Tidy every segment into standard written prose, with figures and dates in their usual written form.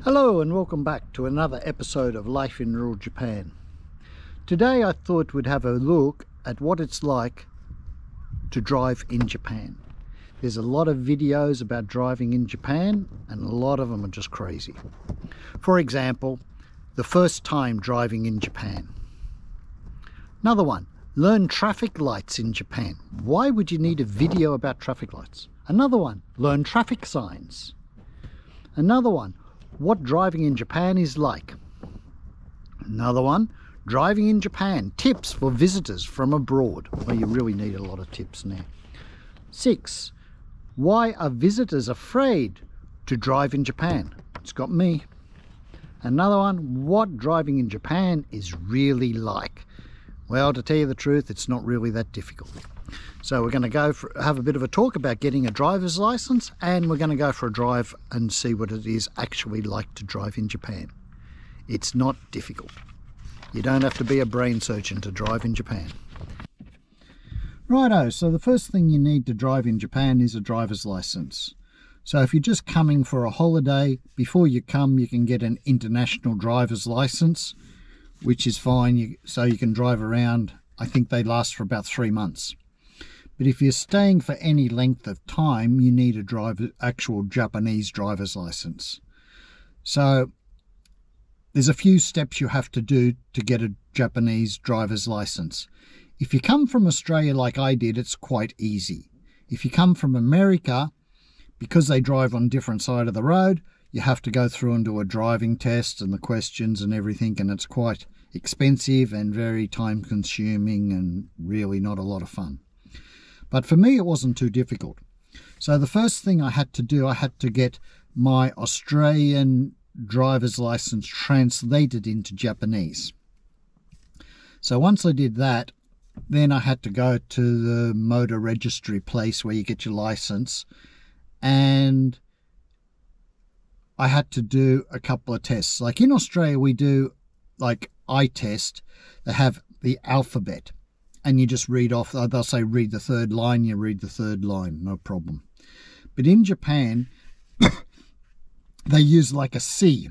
Hello and welcome back to another episode of Life in Rural Japan. Today I thought we'd have a look at what it's like to drive in Japan. There's a lot of videos about driving in Japan and a lot of them are just crazy. For example, the first time driving in Japan. Another one, learn traffic lights in Japan. Why would you need a video about traffic lights? Another one, learn traffic signs. Another one, what driving in Japan is like. Another one, driving in Japan, tips for visitors from abroad. Well, you really need a lot of tips now. 6, why are visitors afraid to drive in Japan? It's got me. Another one, what driving in Japan is really like. Well, to tell you the truth, it's not really that difficult. So we're going to have a bit of a talk about getting a driver's license, and we're going to go for a drive and see what it is actually like to drive in Japan. It's not difficult. You don't have to be a brain surgeon to drive in Japan. Righto, so the first thing you need to drive in Japan is a driver's license. So if you're just coming for a holiday, before you come you can get an international driver's license, which is fine, so you can drive around. I think they last for about 3 months. But if you're staying for any length of time, you need a actual Japanese driver's license. So there's a few steps you have to do to get a Japanese driver's license. If you come from Australia like I did, it's quite easy. If you come from America, because they drive on different side of the road, you have to go through and do a driving test and the questions and everything, and it's quite expensive and very time consuming and really not a lot of fun. But for me, it wasn't too difficult. So the first thing I had to do, I had to get my Australian driver's license translated into Japanese. So once I did that, then I had to go to the motor registry place where you get your license, and I had to do a couple of tests. Like in Australia, we do like eye test. They have the alphabet. And you just read off, they'll say read the third line, you read the third line, no problem. But in Japan, they use like a C,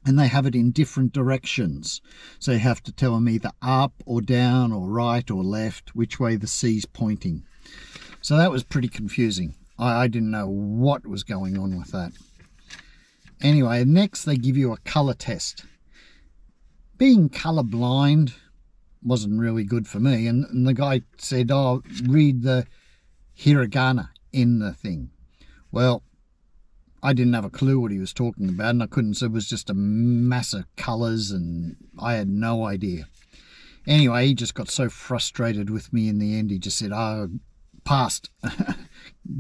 and they have it in different directions. So you have to tell them either up or down or right or left, which way the C's pointing. So that was pretty confusing. I didn't know what was going on with that. Anyway, next they give you a colour test. Being colourblind wasn't really good for me, and the guy said, oh, read the hiragana in the thing. Well, I didn't have a clue what he was talking about, and I couldn't, so it was just a mass of colours and I had no idea. Anyway, he just got so frustrated with me in the end, he just said, oh, passed,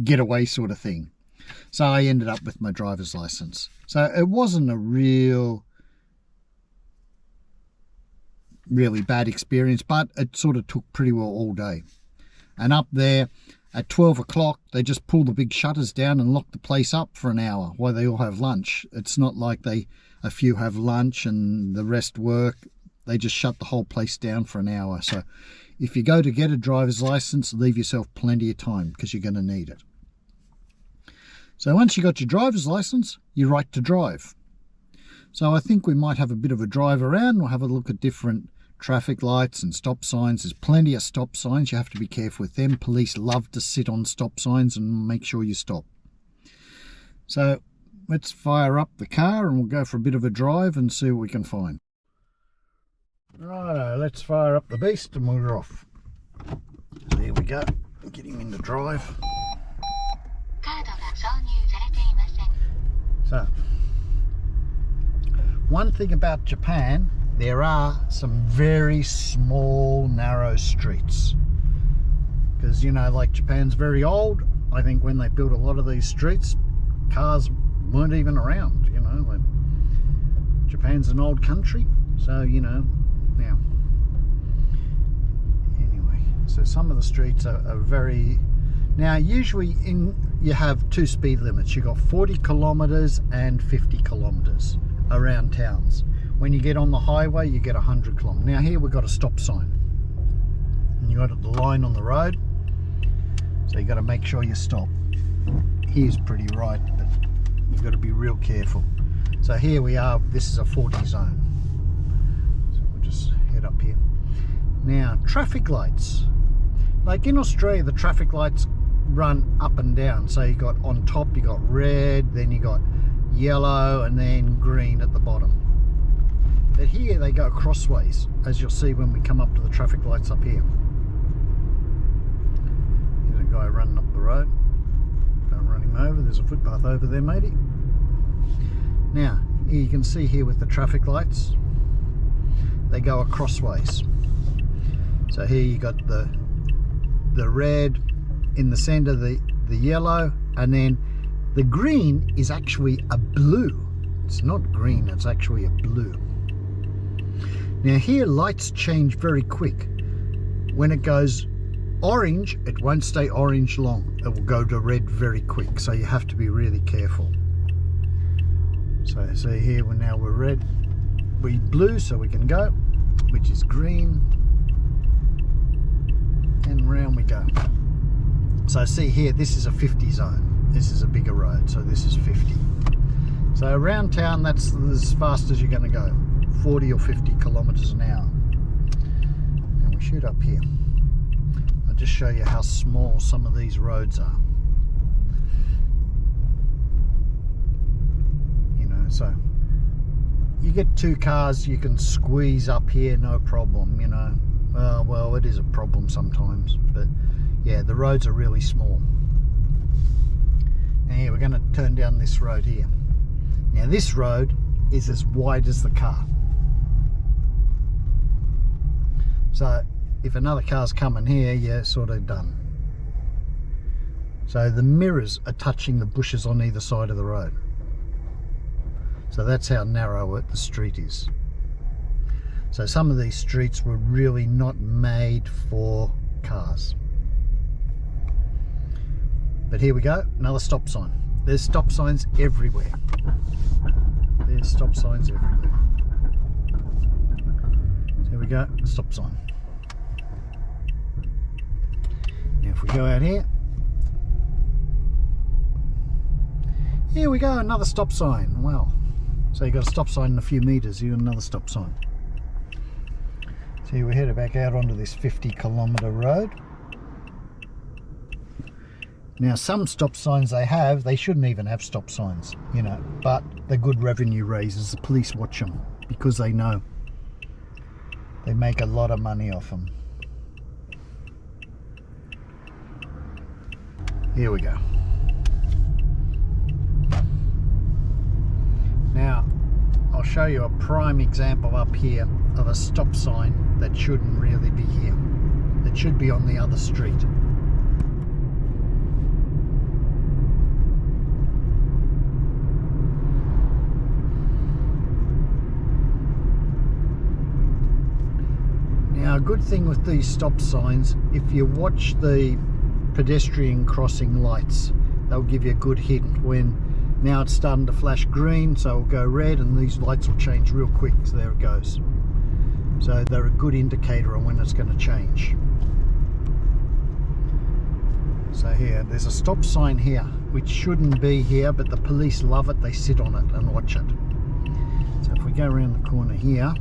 get away sort of thing. So I ended up with my driver's license. So it wasn't a really bad experience, but it sort of took pretty well all day. And up there at 12 o'clock they just pull the big shutters down and lock the place up for an hour while they all have lunch. It's not like a few have lunch and the rest work. They just shut the whole place down for an hour. So if you go to get a driver's license, leave yourself plenty of time because you're going to need it. So once you got your driver's license, you're right to drive. So I think we might have a bit of a drive around. We'll have a look at different traffic lights and stop signs. There's plenty of stop signs. You have to be careful with them. Police love to sit on stop signs and make sure you stop. So let's fire up the car and we'll go for a bit of a drive and see what we can find. Righto, let's fire up the beast and we're off. So here we go. Get him into drive. So, one thing about Japan, there are some very small, narrow streets. Because, you know, like Japan's very old. I think when they built a lot of these streets, cars weren't even around, you know. Like, Japan's an old country, so, you know, now. Anyway, so some of the streets are very... Now, usually you have 2 speed limits. You've got 40 kilometres and 50 kilometres around towns. When you get on the highway, you get 100 kilometres. Now here we've got a stop sign. And you've got the line on the road. So you've got to make sure you stop. Here's pretty right, but you've got to be real careful. So here we are, this is a 40 zone. So we'll just head up here. Now, traffic lights. Like in Australia, the traffic lights run up and down. So you got on top, you got red, then you got yellow, and then green at the bottom. But here they go crossways, as you'll see when we come up to the traffic lights up here. Here's a guy running up the road. Don't run him over, there's a footpath over there, matey. Now, you can see here with the traffic lights, they go crossways. So here you got the red, in the center the yellow, and then the green is actually a blue. It's not green, it's actually a blue. Now here lights change very quick. When it goes orange, it won't stay orange long. It will go to red very quick, so you have to be really careful. So see here, now we're red, we're blue, so we can go, which is green, and round we go. So see here, this is a 50 zone. This is a bigger road, so this is 50. So around town, that's as fast as you're going to go, 40 or 50 kilometers an hour. And we shoot up here. I'll just show you how small some of these roads are. You know, so you get two cars, you can squeeze up here, no problem, you know. Well, it is a problem sometimes, but yeah, the roads are really small. Now here, we're going to turn down this road here. Now this road is as wide as the car. So if another car's coming here, you're sort of done. So the mirrors are touching the bushes on either side of the road. So that's how narrow the street is. So some of these streets were really not made for cars. But here we go, another stop sign. There's stop signs everywhere. There's stop signs everywhere. So here we go, stop sign. Now if we go out here, here we go, another stop sign. Wow. So you've got a stop sign in a few meters, you got another stop sign. So we're headed back out onto this 50-kilometer road. Now some stop signs they shouldn't even have stop signs, you know, but they're good revenue raisers. The police watch them because they know they make a lot of money off them. Here we go. Now I'll show you a prime example up here of a stop sign that shouldn't really be here. It should be on the other street. Now a good thing with these stop signs, if you watch the pedestrian crossing lights, they'll give you a good hint when now it's starting to flash green, so it'll go red and these lights will change real quick. So there it goes. So they're a good indicator on when it's going to change. So here, there's a stop sign here, which shouldn't be here, but the police love it. They sit on it and watch it. So if we go around the corner here,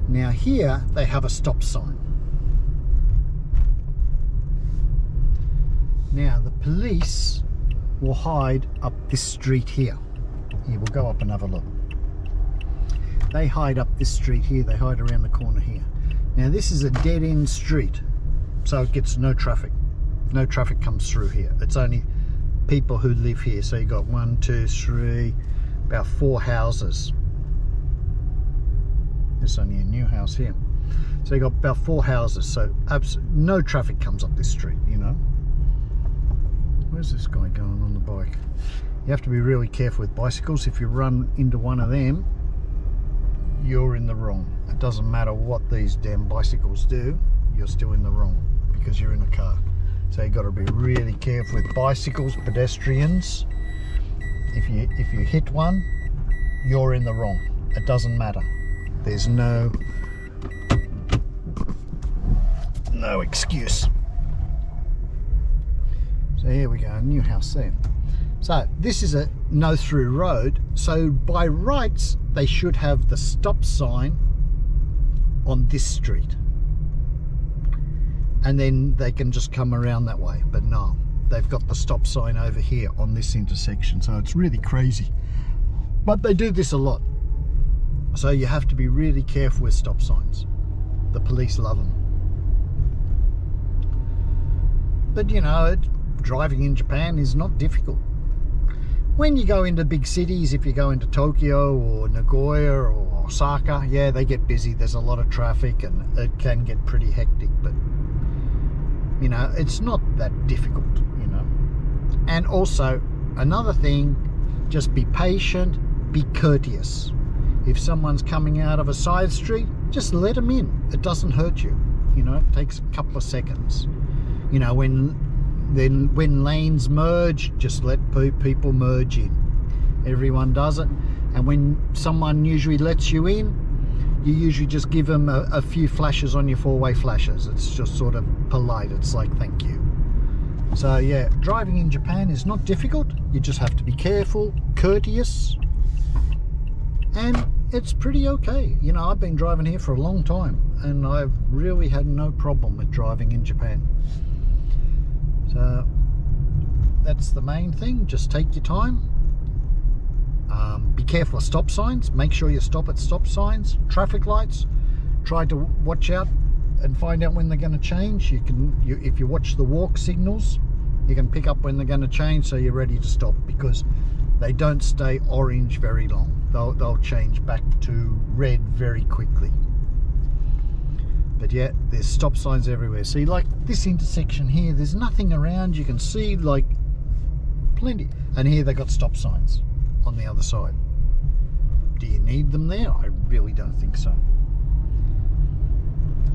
now here they have a stop sign. Now the police will hide up this street here. Here, we'll go up and have a look. They hide up this street here, they hide around the corner here. Now this is a dead-end street, so it gets no traffic. No traffic comes through here. It's only people who live here. So you got 1, 2, 3, about 4 houses. There's only a new house here. So you got about 4 houses, so no traffic comes up this street, you know. Where's this guy going on the bike? You have to be really careful with bicycles. If you run into one of them, you're in the wrong. It doesn't matter what these damn bicycles do, you're still in the wrong because you're in a car. So you've got to be really careful with bicycles, pedestrians. If you hit one, you're in the wrong. It doesn't matter. There's no excuse. So here we go, a new house there. So this is a no through road, so by rights they should have the stop sign on this street and then they can just come around that way, but no, they've got the stop sign over here on this intersection. So it's really crazy, but they do this a lot, so you have to be really careful with stop signs. The police love them. But you know, driving in Japan is not difficult. When you go into big cities, if you go into Tokyo or Nagoya or Osaka, yeah, they get busy. There's a lot of traffic and it can get pretty hectic, but you know, it's not that difficult, you know. And also, another thing, just be patient, be courteous. If someone's coming out of a side street, just let them in. It doesn't hurt you, you know, it takes a couple of seconds. You know, when lanes merge, just let people merge in. Everyone does it. And when someone usually lets you in, you usually just give them a few flashes on your four-way flashes. It's just sort of polite. It's like, thank you. So yeah, driving in Japan is not difficult. You just have to be careful, courteous, and it's pretty okay. You know, I've been driving here for a long time and I've really had no problem with driving in Japan. So that's the main thing. Just take your time. Be careful of stop signs. Make sure you stop at stop signs. Traffic lights, try to watch out and find out when they're going to change. If you watch the walk signals, you can pick up when they're going to change, so you're ready to stop, because they don't stay orange very long. They'll change back to red very quickly. But yeah, there's stop signs everywhere. See, like this intersection here, there's nothing around. You can see like plenty. And here they got stop signs on the other side. Do you need them there? I really don't think so.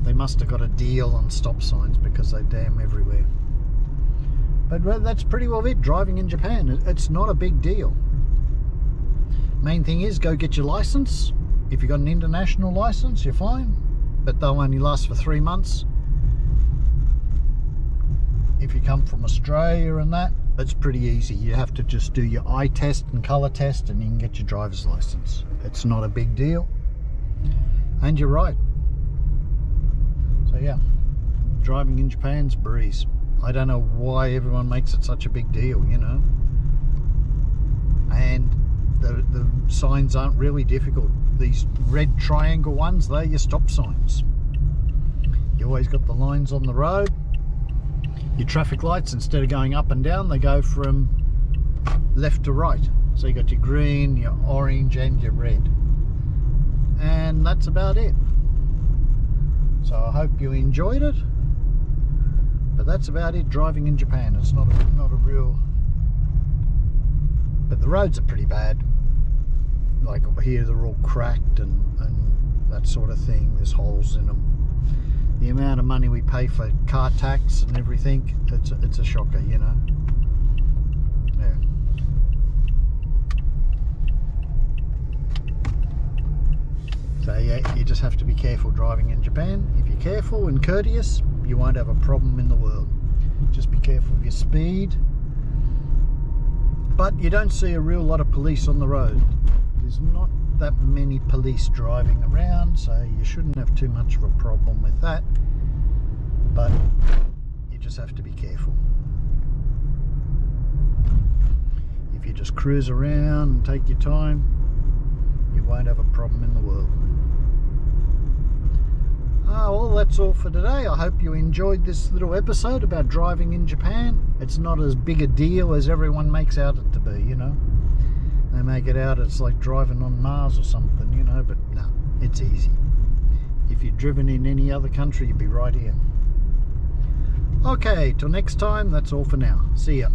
They must have got a deal on stop signs because they're damn everywhere. But that's pretty well it, driving in Japan. It's not a big deal. Main thing is, go get your license. If you've got an international license, you're fine. But they'll only last for 3 months. If you come from Australia and that, it's pretty easy. You have to just do your eye test and colour test and you can get your driver's license. It's not a big deal. And you're right. So yeah, driving in Japan's a breeze. I don't know why everyone makes it such a big deal, you know. And the signs aren't really difficult. These red triangle ones, they're your stop signs. You always got the lines on the road. Your traffic lights, instead of going up and down, they go from left to right. So you got your green, your orange and your red. And that's about it. So I hope you enjoyed it. But that's about it, driving in Japan. It's not a real... But the roads are pretty bad. Like over here, they're all cracked and that sort of thing. There's holes in them. The amount of money we pay for car tax and everything, it's a shocker, you know. Yeah. So yeah, you just have to be careful driving in Japan. If you're careful and courteous, you won't have a problem in the world. Just be careful of your speed. But you don't see a real lot of police on the road. There's not that many police driving around, so you shouldn't have too much of a problem with that. But you just have to be careful. If you just cruise around and take your time, you won't have a problem in the world. Well, that's all for today. I hope you enjoyed this little episode about driving in Japan. It's not as big a deal as everyone makes out it to be, you know. They make it out it's like driving on Mars or something, you know, but no, it's easy. If you're driven in any other country, you'd be right here. Okay, till next time, that's all for now. See ya.